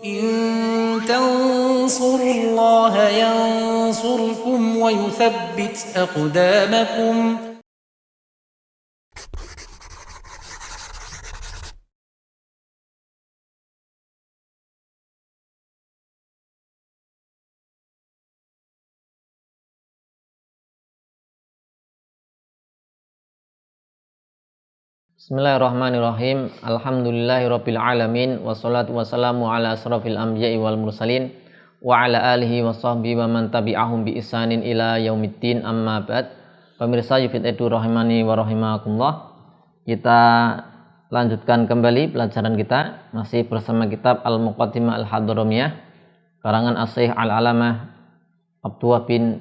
إن تنصروا الله ينصركم ويثبت أقدامكم. Bismillahirrahmanirrahim. Alhamdulillahirabbil alamin wassalatu wassalamu ala asrofil anbiya'i wal mursalin wa ala alihi wa sahbihi wa man tabi'ahum bi ihsanin ila yaumiddin, amma ba'd. Pemirsa Yufid Edu rahimani wa rahimakumullah. Kita lanjutkan kembali pelajaran kita masih bersama kitab Al-Muqaddimah Al-Hadramiyah karangan As-Syaikh Al-Alamah Abdullah bin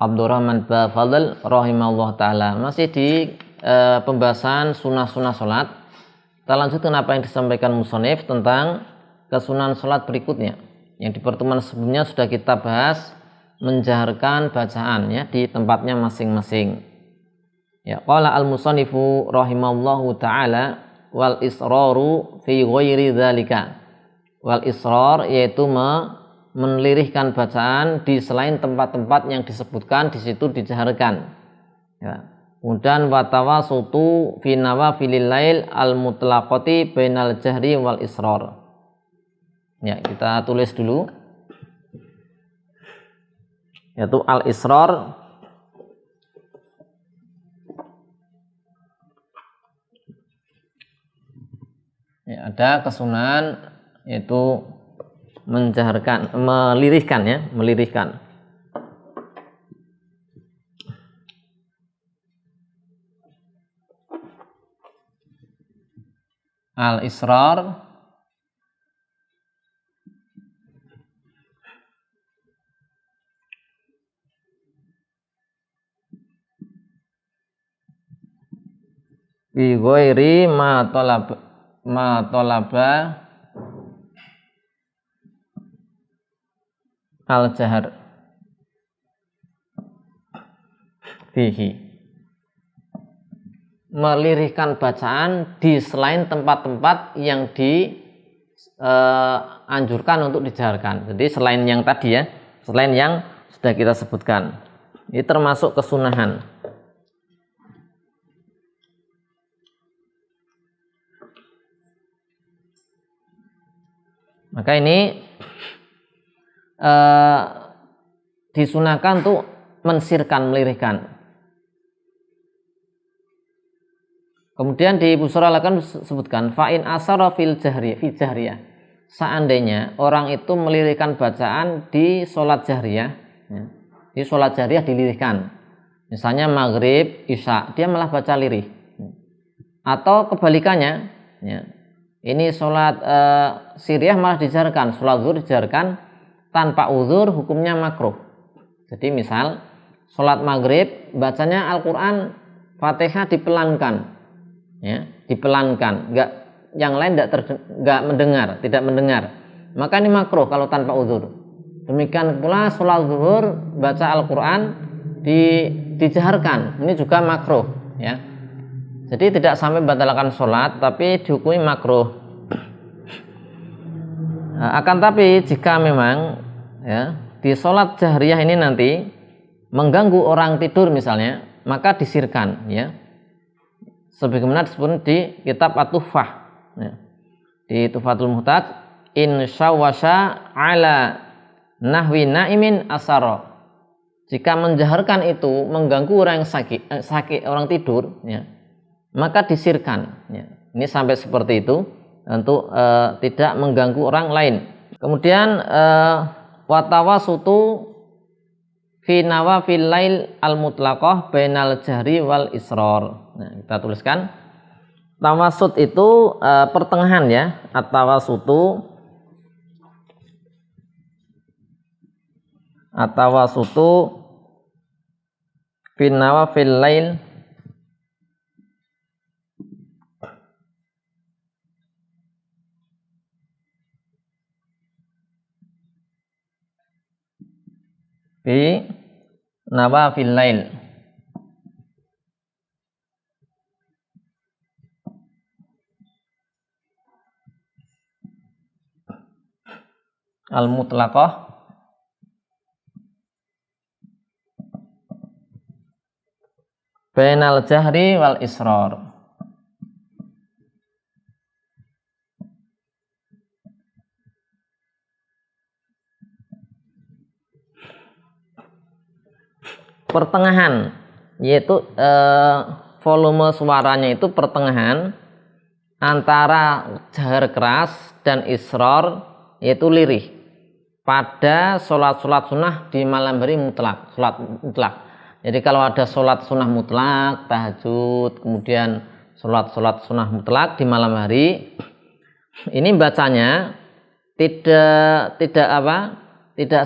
Abdurrahman Bafadl rahimahullah taala. Masih di pembahasan sunnah-sunnah sholat. Kita lanjutkan apa yang disampaikan musannif tentang kesunahan sholat berikutnya. Yang di pertemuan sebelumnya sudah kita bahas menjaharkan bacaan ya di tempatnya masing-masing. Ya, qala al-musannifu rahimallahu taala wal israru fi ghairi dzalika. Wal israr yaitu melirihkan bacaan di selain tempat-tempat yang disebutkan di situ dijaharkan. Ya. Kemudian watawasutu fi nawafilil lail al-mutlaqati bainal jahri wal israr. Ya, kita tulis dulu. Yaitu al-israr ya, ada kesunahan yaitu menjaharkan, melirihkan ya, melirihkan. Al-israr bi ghairi ma talaba al-jahr fihi. Melirihkan bacaan di selain tempat-tempat yang dianjurkan untuk dijaharkan. Jadi selain yang tadi ya, selain yang sudah kita sebutkan. Ini termasuk kesunahan. Maka ini disunahkan untuk mensirkan, melirihkan. Kemudian di Busra akan disebutkan fa'in asara fil jahriyah. Seandainya orang itu melirihkan bacaan di sholat jahriyah, ya, di sholat jahriyah dilirihkan. Misalnya maghrib, isya, dia malah baca lirih. Atau kebalikannya, ya, ini sholat siriyah malah dijaharkan, sholat zuhur dijaharkan tanpa uzur, hukumnya makruh. Jadi misal sholat maghrib bacanya Al-Quran Fatihah dipelankan. Ya, dipelankan, yang lain tidak mendengar, maka ini makruh kalau tanpa uzur. Demikian pula sholat zuhur baca Al-Quran dijaharkan, ini juga makruh ya. Jadi tidak sampai membatalkan sholat, tapi dihukumi makruh. Akan tapi jika memang ya di sholat jahriyah ini nanti mengganggu orang tidur misalnya, maka disirkan ya. Sebagaimana disebut di kitab At-Tuhfah ya. Di Tuhfatul Muhtaj in syawasha ala nahwi naimin asara. Jika menjaharkan itu mengganggu orang yang sakit orang tidur ya, maka disirkan ya. Ini sampai seperti itu untuk tidak mengganggu orang lain. Kemudian watawasutu fi nawafil lail al-mutlaqah bainal jahri wal israr. Nah, kita tuliskan tawasut itu pertengahan ya, at-tawasutu fi nawafil lail fi nawafil lail. al-mutlaqah bainal jahri wal israr. Pertengahan, yaitu volume suaranya itu pertengahan antara jahar keras dan israr, yaitu lirih, pada sholat sunnah di malam hari mutlak, sholat mutlak. Jadi kalau ada sholat sunnah mutlak, tahajud, kemudian sholat sunnah mutlak di malam hari, ini bacanya tidak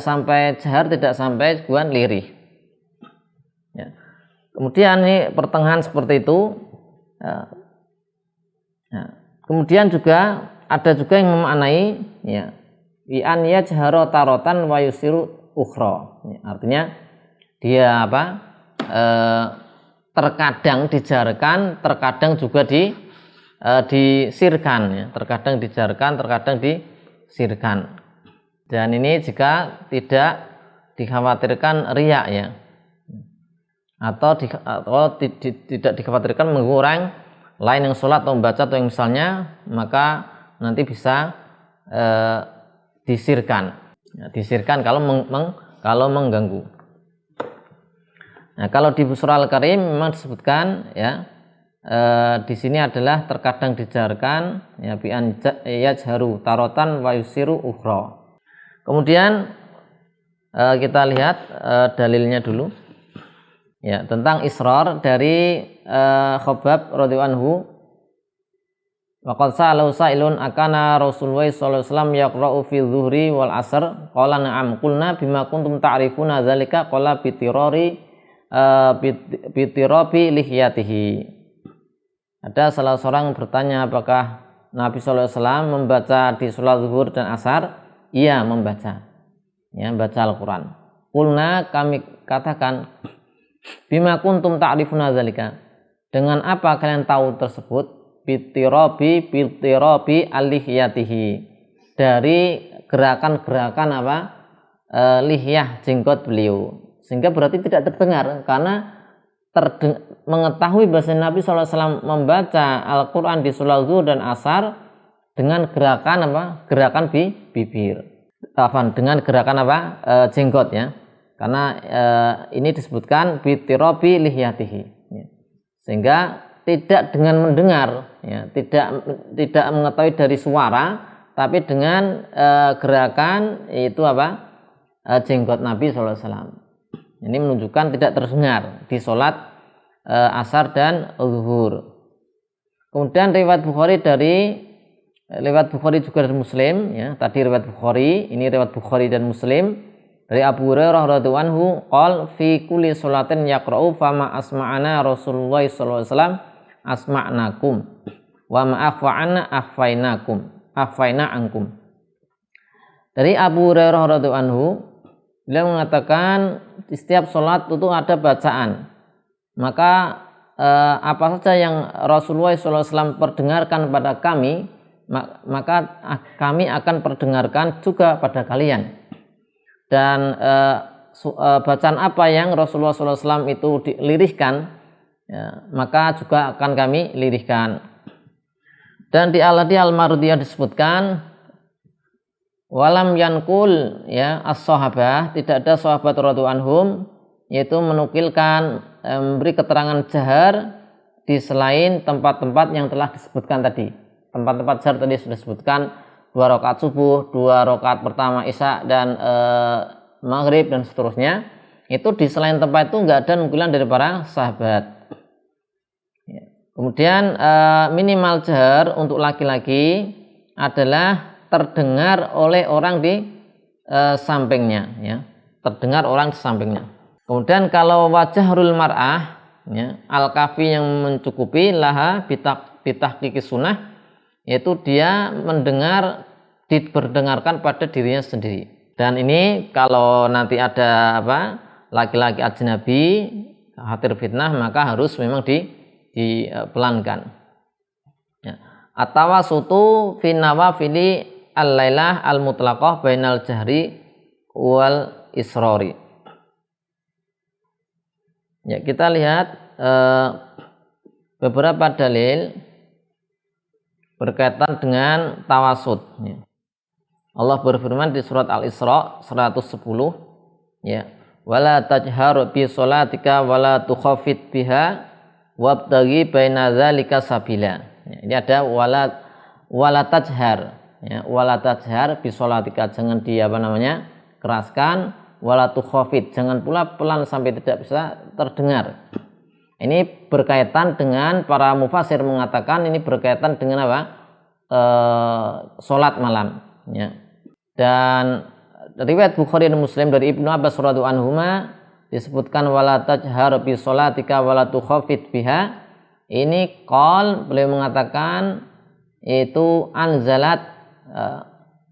sampai jahar, tidak sampai lirih. Ya. Kemudian ini pertengahan seperti itu. Kemudian juga ada juga yang memaknai ya bi an yajhara taratan wa yusiru ukhra. Artinya dia terkadang dijarkan, terkadang juga disirkan ya. Terkadang dijarkan, terkadang disirkan. Dan ini jika tidak dikhawatirkan riya ya. Atau tidak dikhawatirkan mengurangi lain yang sholat atau membaca atau yang misalnya, maka nanti bisa disirkan kalau mengganggu. Nah, kalau di surah Al-Karim memang disebutkan ya di sini adalah terkadang dijarkan ya bi an yajharu taratan wa yusiru ukhra. Kemudian kita lihat dalilnya dulu. Ya, tentang israr dari Khabbab radhiyallahu anhu. Wa qad sa'alahu sa'ilun akana Rasulullah sallallahu alaihi wasallam yaqra'u fi dzuhri wal 'asr qala na'am qulna bima kuntum ta'rifuna dzalika qala bitirabi lihyatihi. Ada salah seorang bertanya apakah Nabi sallallahu alaihi wasallam membaca di salat zuhur dan asar? Iya, membaca. Ya, baca Al-Qur'an. Qulna, kami katakan, bima kuntum ta'rifuna dzalika, dengan apa kalian tahu tersebut? Bitirabi alihyatihi, dari gerakan-gerakan lihyah jenggot beliau, sehingga berarti tidak terdengar karena mengetahui bahasa Nabi SAW membaca Al-Quran di sholat zuhur dan asar dengan gerakan bibir, dengan gerakan jenggot ya. Karena ini disebutkan bitirabi lihyatihi, ya. Sehingga tidak dengan mendengar, ya, tidak mengetahui dari suara, tapi dengan gerakan itu jenggot Nabi SAW. Ini menunjukkan tidak terdengar di sholat asar dan zuhur. Kemudian riwayat Bukhari juga dari Muslim, ya. Tadi riwayat Bukhari, ini riwayat Bukhari dan Muslim. Dari Abu Hurairah radhiyallahu anhu qol fi kulli sholatin yaqra'u fama asma'ana Rasulullah sallallahu alaihi wasallam asma'nakum wa ma akhfa'ana akhfaina ankum. Dari Abu Hurairah radhiyallahu anhu, beliau mengatakan di setiap sholat itu ada bacaan, maka apa saja yang Rasulullah sallallahu alaihi wasallam perdengarkan pada kami, maka kami akan perdengarkan juga pada kalian. Dan bacaan apa yang Rasulullah SAW itu dilirihkan, ya, maka juga akan kami lirihkan. Dan di Al-Mardiyah disebutkan walam yankul ya as-sahabah, tidak ada sahabat radhiyallahu anhum yaitu menukilkan memberi keterangan jahar di selain tempat-tempat yang telah disebutkan tadi. Tempat-tempat jahar tadi sudah disebutkan, 2 rakaat subuh, 2 rakaat pertama isya dan maghrib dan seterusnya. Itu di selain tempat itu enggak ada nukilan dari para sahabat. Ya. Kemudian minimal jahar untuk laki-laki adalah terdengar oleh orang di sampingnya, ya. Terdengar orang di sampingnya. Kemudian kalau wajahrul mar'ah, ya, al-kafi yang mencukupi laha bitahqiqis sunnah, yaitu dia berdengarkan pada dirinya sendiri. Dan ini kalau nanti ada laki-laki ajnabi khawatir fitnah, maka harus memang dipelankan. Ya. At-tawasutu fi nawafili al-lailah al-mutlaqah bainal jahri wal israri. Ya, kita lihat beberapa dalil berkaitan dengan tawasud. Ya. Allah berfirman di surat Al-Isra 110, ya, wala tajhar bi sholatika wala tukhafit biha wabtaghi baina dzalika sabila. Ya, ini ada wala tajhar, ya, wala tajhar bi sholatika, jangan keraskan, wala tukhafit, jangan pula pelan sampai tidak bisa terdengar. Ini berkaitan dengan, para mufasir mengatakan ini berkaitan dengan apa? Salat malam, ya. Dan riwayat Bukhari dan Muslim dari Ibnu Abbas radhiyallahu anhuma disebutkan wala tajhar bi sholatika wala tukhafit biha. Ini qol, beliau mengatakan itu anzalat,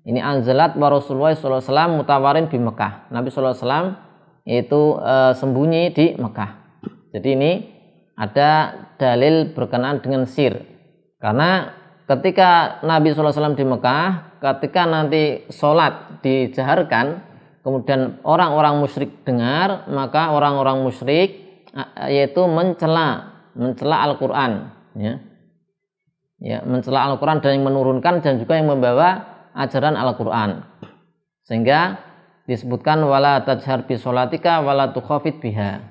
ini anzalat wa Rasulullah sallallahu alaihi wasallam mutawarin di Mekah. Nabi sallallahu alaihi wasallam itu sembunyi di Mekah. Jadi ini ada dalil berkenaan dengan sir. Karena ketika Nabi sallallahu alaihi wasallam di Mekah, ketika nanti sholat dijaharkan, kemudian orang-orang musyrik dengar, maka orang-orang musyrik yaitu mencela Al-Quran, ya. Ya, mencela Al-Quran dan yang menurunkan dan juga yang membawa ajaran Al-Quran, sehingga disebutkan wala tajhar bi sholatika wala tukhafit biha.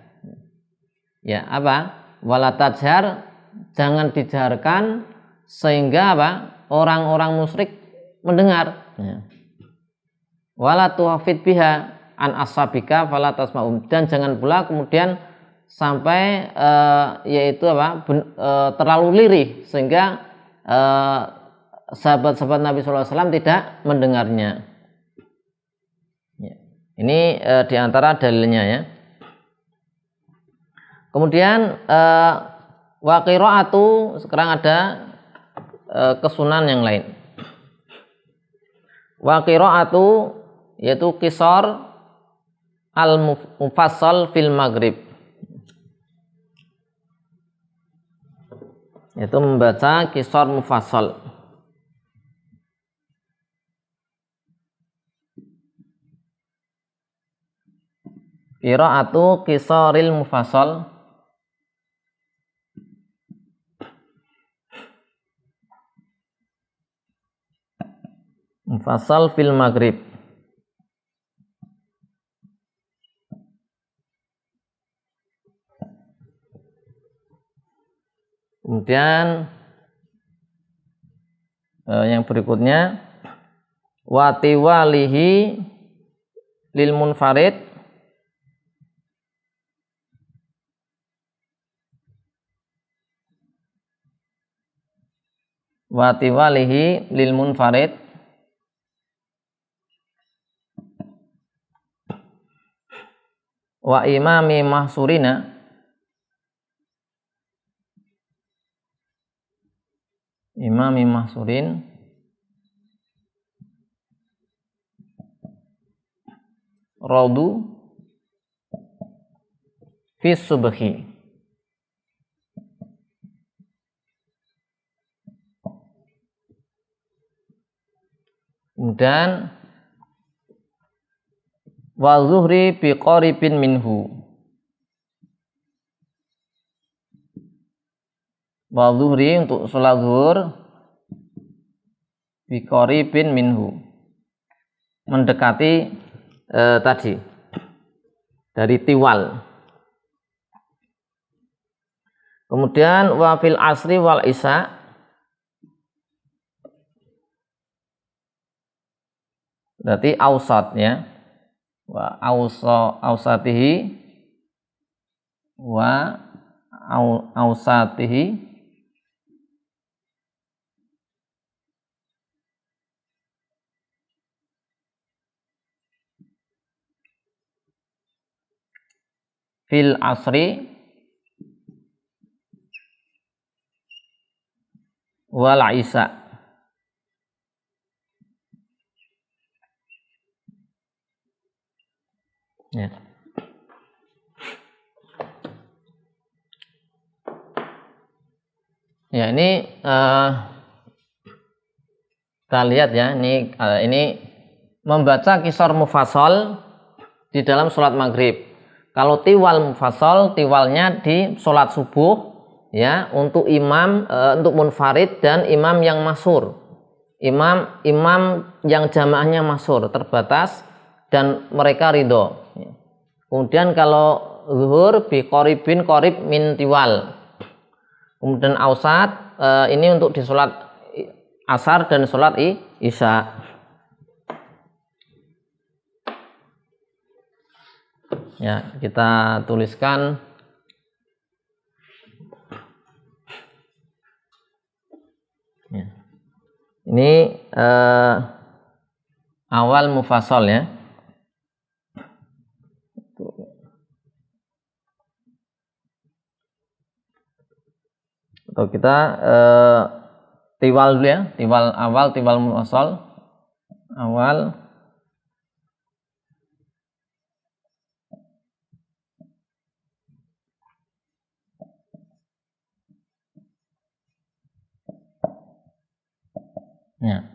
Ya, apa? Wala tajhar, jangan dijaharkan sehingga apa? Orang-orang musyrik mendengar. Ya. Wala tukhafit biha an ashabika fala tasma'um, dan jangan pula kemudian sampai yaitu apa? Terlalu lirih sehingga sahabat-sahabat Nabi SAW tidak mendengarnya. Ya. Ini diantara dalilnya, ya. Kemudian wa qiraatu, sekarang ada kesunan yang lain. Wa qiraatu yaitu qisar al-mufassal fil maghrib, yaitu membaca qisar mufassal. Qiraatu qisaril mufassal mufassal fil maghrib. Kemudian yang berikutnya wati walihi lil munfarid wati walihi lil munfarid wa imami mahsurina imami mahsurin raudu fi subhi. Kemudian wa zuhri bi qaribin minhu, wa zuhri untuk sholat zuhur bi qaribin minhu, mendekati tadi dari tiwal. Kemudian wa fil asri wal isya, berarti ausat, ya, wa ausatihi wa ausatihi fil asri wal isya. Ya. Ya, ini Kita lihat ya, ini membaca qisar mufassal di dalam sholat maghrib. Kalau tiwal mufassal, tiwalnya di sholat subuh ya, untuk imam, untuk munfarid dan imam yang masyhur. Imam yang jamaahnya masyhur, terbatas dan mereka ridho. Kemudian kalau zuhur bi qoribin qorib min tiwal. Kemudian ausat ini untuk di sholat asar dan sholat isya. Ya, kita tuliskan ya. Ini awal mufassal ya. Atau kita tiwal dulu ya, tiwal awal, tiwal mufassal awal. Ya.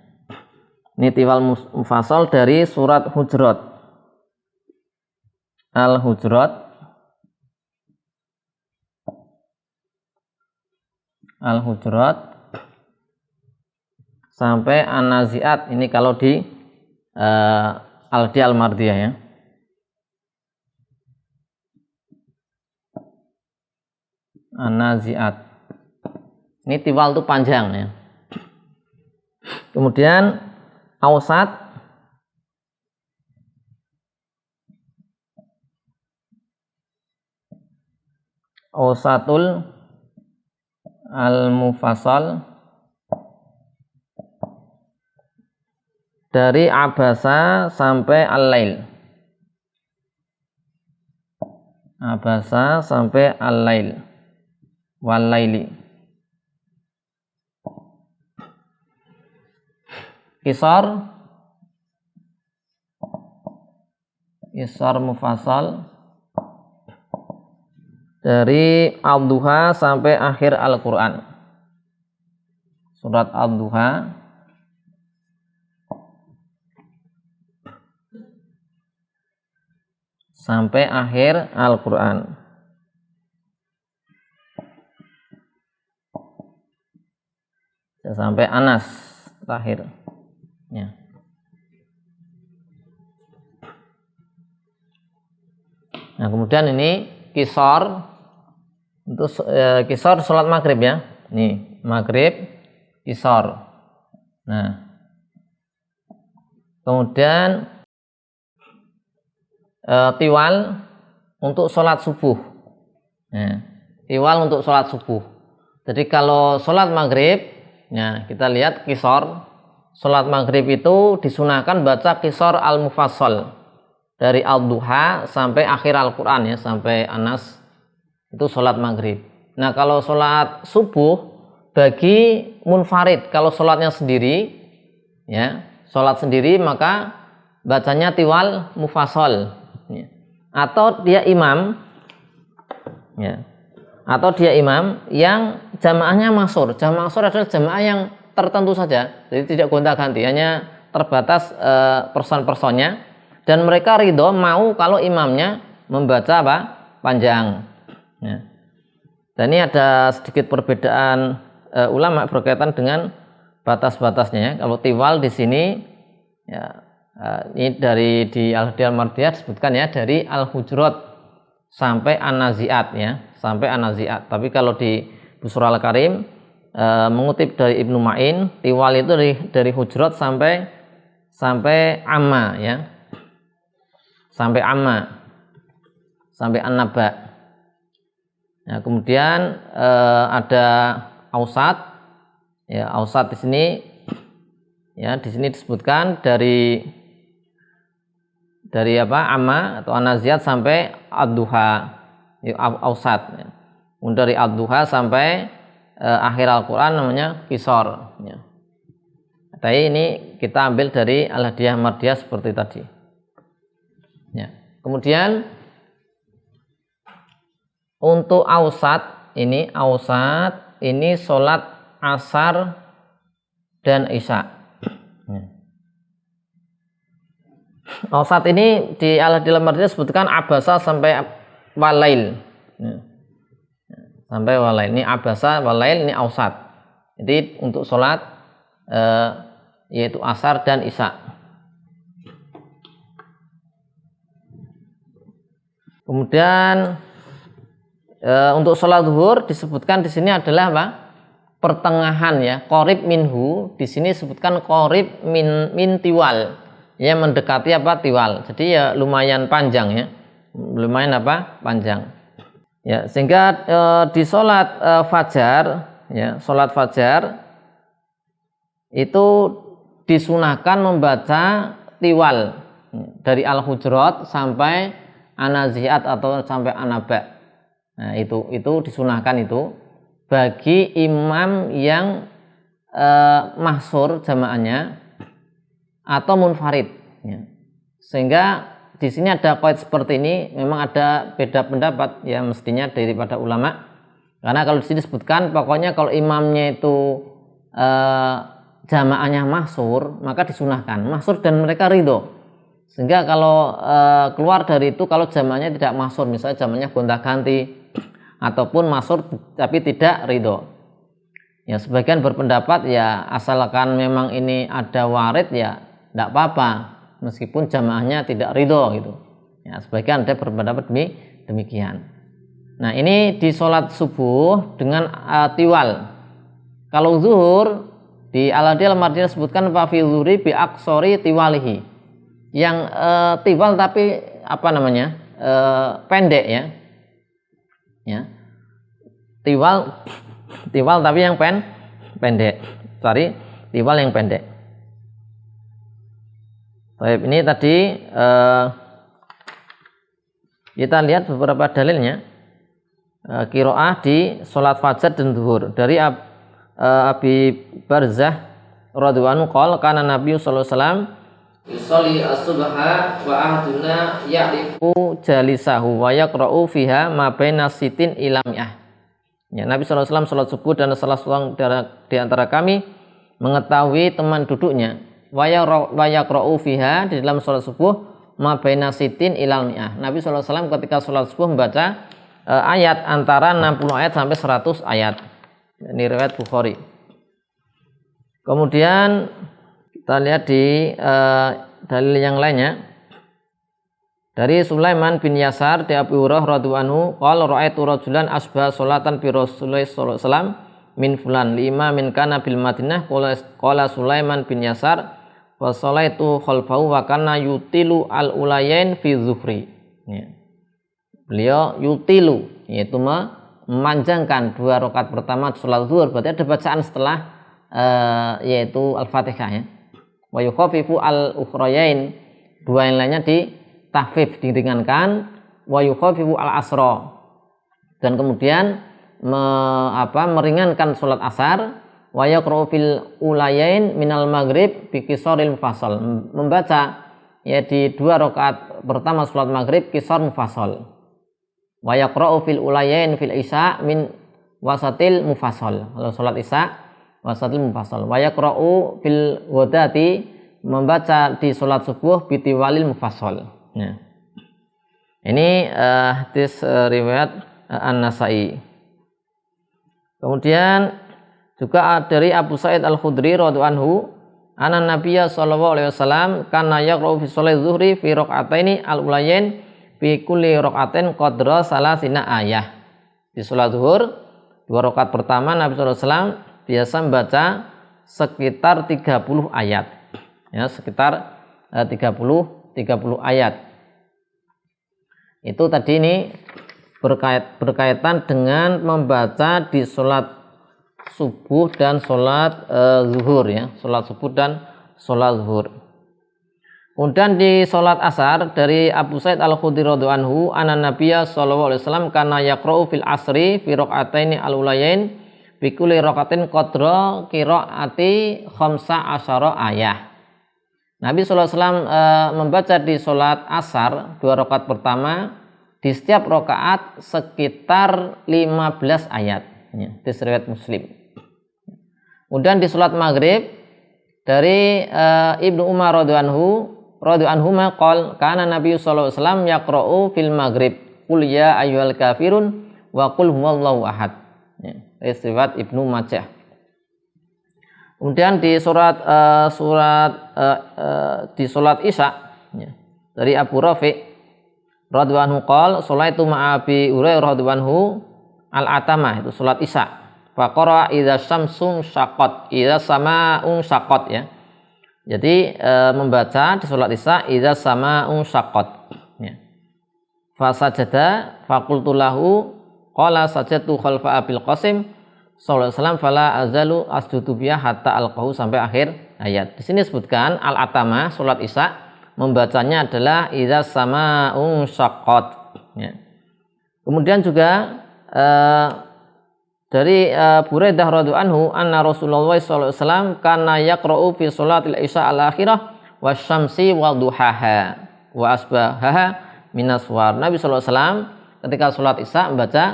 Ini tiwal mufassal dari surat Hujurat. Al-Hujurat. Al-Hujurat sampai An-Nazi'at. Ini kalau di Al-Mardiyah ya. An-Nazi'at. Ini tiwal itu panjang ya. Kemudian ausat ausatul al-mufassal dari abasa sampai al-lail. Abasa sampai al-lail wal-laili. Qisar mufassal dari Al-Duha sampai akhir Al-Quran. Surat Al-Duha sampai akhir Al-Quran. Sampai Anas terakhir. Ya. Nah, kemudian ini qisar untuk qisar sholat maghrib ya. Nih, maghrib qisar. Nah, kemudian tiwal untuk sholat subuh. Nah, tiwal untuk sholat subuh. Jadi kalau sholat maghrib, nah kita lihat qisar. Sholat maghrib itu disunahkan baca qisar al-mufassal dari al-duha sampai akhir Al-Quran ya, sampai Anas, itu sholat maghrib. Nah kalau sholat subuh bagi munfarid, kalau sholatnya sendiri ya, sholat sendiri maka bacanya tiwal mufassal ya. Atau dia imam ya, atau dia imam yang jamaahnya masyhur. Jamaah masyhur adalah jamaah yang tertentu saja, jadi tidak gonta-ganti, hanya terbatas person-personnya, dan mereka ridho mau kalau imamnya membaca apa? Panjang ya. Dan ini ada sedikit perbedaan ulama berkaitan dengan batas-batasnya ya. Kalau tiwal di sini ya, ini dari di Al-Mardiyah disebutkan ya, dari Al-Hujurat sampai An-Nazi'at ya, sampai An-Nazi'at. Tapi kalau di Busra Al-Karim mengutip dari Ibnu Ma'in, tiwal itu dari Hujurat sampai Amma ya, sampai Amma, sampai An-Naba. Nah, kemudian ada ausat ya, ausat di sini ya, di sini disebutkan dari apa? Amma atau An-Nazi'at sampai Ad-Duha ya, ausat ya. Dari Ad-Duha sampai akhir Al-Quran namanya qisar ya. Tapi ini kita ambil dari Al-Hadiyah Mardiyah seperti tadi ya. Kemudian untuk ausat ini sholat asar dan isya Ausat ini di dalam artinya disebutkan abasa sampai walail. Ya. Sampai walail. Ini abasa, walail, ini ausat. Jadi untuk sholat yaitu asar dan isya. Kemudian untuk sholat zuhur disebutkan di sini adalah apa? Pertengahan ya, qorib minhu. Di sini disebutkan qorib min tiwal. Ya mendekati apa? Tiwal. Jadi ya lumayan panjang ya. Lumayan apa? Panjang. Ya, sehingga di sholat fajar ya, sholat fajar itu disunahkan membaca tiwal dari Al-Hujurat sampai An-Nazi'at atau sampai An-Naba. Nah, itu disunahkan itu bagi imam yang mahsur jamaahnya atau munfarid. Ya. Sehingga di sini ada qaid seperti ini, memang ada beda pendapat ya mestinya daripada ulama. Karena kalau di sini disebutkan pokoknya kalau imamnya itu jamaahnya mahsur, maka disunahkan mahsur dan mereka ridho. Sehingga kalau keluar dari itu, kalau jamaahnya tidak mahsur, misalnya jamaahnya gonta-ganti ataupun mahsur tapi tidak ridho. Ya sebagian berpendapat ya asalkan memang ini ada warid ya tidak apa-apa meskipun jamaahnya tidak ridho gitu. Ya sebagian ada berpendapat demikian. Nah ini di sholat subuh dengan tiwal. Kalau zuhur di Al-Madinah disebutkan fa fi zuhri bi aqsori tiwalihi. Yang tiwal tapi apa namanya? Pendek ya. Ya. Tiwal tapi yang pendek. Sorry, tiwal yang pendek. Baik, ini tadi kita lihat beberapa dalilnya. Qiraah di sholat fajar dan zuhur dari Abi Barzah radhiyallahu anhu qala kana Nabi sallallahu alaihi wasallam yusolli as-subha wa ahduna ya'rifu jalisahu wa yaqra'u fiha ma baina sitin ila mi'ah. Ya, Nabi sallallahu alaihi wasallam salat subuh dan salah seorang di antara kami mengetahui teman duduknya. Wa yaqra'u fiha di dalam salat subuh ma baina sitin ila mi'ah. Nabi sallallahu alaihi wasallam ketika salat subuh membaca ayat antara 60 ayat sampai 100 ayat. Ini riwayat Bukhari. Kemudian kita lihat di dalil yang lainnya dari Sulaiman bin Yasar di Abu Hurairah radhiyallahu anhu qala ra'aitu rajulan asbah salatan bi Rasulillah sallallahu alaihi wasallam min fulan lima min kana bil Madinah qala Sulaiman bin Yasar wa salaitu khalfahu wa kana yutilu al ulayain fi zuhri. Ya. Beliau yutilu yaitu memanjangkan 2 rakaat pertama salat zuhur, berarti ada bacaan setelah yaitu Al-Fatihah ya. Wa yukhafifu al-ukhrayain, 2 yang lainnya di tahfif diringankan, wa yukhafifu al-asra, dan kemudian meringankan salat asar, wa yaqra'u fil ulayain minal maghrib bi qisaril mufassal, membaca ya di 2 rakaat pertama salat maghrib qisar mufassal. Wa yaqra'u fil ulayain fil isya min wasatil mufassal. Kalau salat isya wasatil mufassal. Wa yaqra'u fil ghadati, membaca di salat subuh bitiwalil mufassal. Ya. Ini hadis riwayat An-Nasa'i. Kemudian juga dari Abu Sa'id Al-Khudri radhiyallahu anhu, anna Nabiyya sallallahu alaihi wasallam kana yaqra'u fi sholati zuhri fi raq'ataini al-ulayain fi kulli raq'atin qadra salasina ayah. Di salat zuhur 2 rakaat pertama Nabi sallallahu alaihi wasallam biasa membaca sekitar 30 ayat. Ya, sekitar 30 ayat. Itu tadi ini berkaitan dengan membaca di sholat subuh dan sholat zuhur ya, sholat subuh dan sholat zuhur. Kemudian di sholat asar dari Abu Sa'id Al-Khudri radhiyallahu anhu, anna Nabiyya sallallahu alaihi wasallam kana yaqra'u fil asri fi raq'ataini al-ulayain bi kulli raq'atin qadra qira'ati 15 ayah. Nabi sallallahu alaihi wasallam membaca di sholat asar 2 rakaat pertama di setiap rakaat sekitar 15 ayat. Ya, di riwayat Muslim. Kemudian di sholat maghrib dari Ibnu Umar radhiyallahu anhu radhiyallahu anhuma qol kana Nabi sallallahu alaihi wasallam yaqra'u fil maghrib qul ya ayyuhal kafirun wa qul huwallahu ahad. Ya, riwayat Ibnu Majah. Kemudian di di salat Isya ya, dari Abu Rafi' radhiyallahu anhu qol sholaitu ma'a Abi Hurairah radhiyallahu anhu al-atamah itu salat Isya. Fa qara idza syamsun syaqqat idza samaa'un syaqqat ya. Jadi membaca di salat Isya idza samaa'un syaqqat ya. Fa sajada fa qultu lahu qala sajadtu khalfa Abil Qasim sallallahu alaihi wasallam fala azalu asjudu biha hatta alqahu sampai akhir ayat. Di sini disebutkan al-atamah salat Isya membacanya adalah idza samaa'un syaqqat ya. Kemudian juga dari Buraidah radhiyallahu anhu anna Rasulullah sallallahu alaihi wasallam kana yaqra'u fi sholatil isya al-akhirah wasyamsi wa duhaha wa asbahaha minaswar. Nabi sallallahu alaihi wasallam ketika salat Isya membaca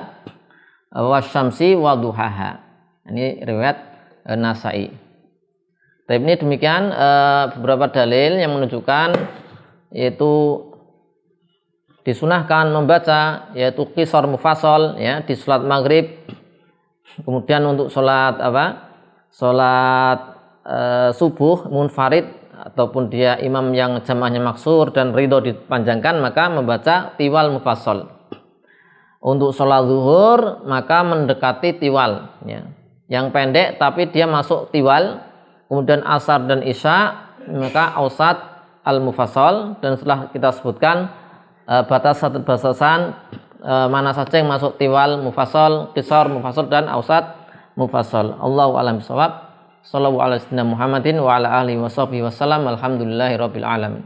wasyamsi wa duhaha. Ini riwayat Nasai. Tapi ini demikian beberapa dalil yang menunjukkan yaitu disunahkan membaca yaitu qisar mufassal ya di salat maghrib. Kemudian untuk sholat subuh munfarid ataupun dia imam yang jamaahnya maksur dan ridho dipanjangkan maka membaca tiwal mufassal. Untuk sholat zuhur maka mendekati tiwal ya. Yang pendek tapi dia masuk tiwal. Kemudian asar dan isya maka ausat al mufassal, dan setelah kita sebutkan batasan mana saja yang masuk tiwal mufassal, qisar mufassal dan ausat mufassal. Allahu a'lam bishawab. Shallallahu alaihi wasallam Muhammadin wa ala alihi washabbihi wasallam. Alhamdulillahirabbil alamin.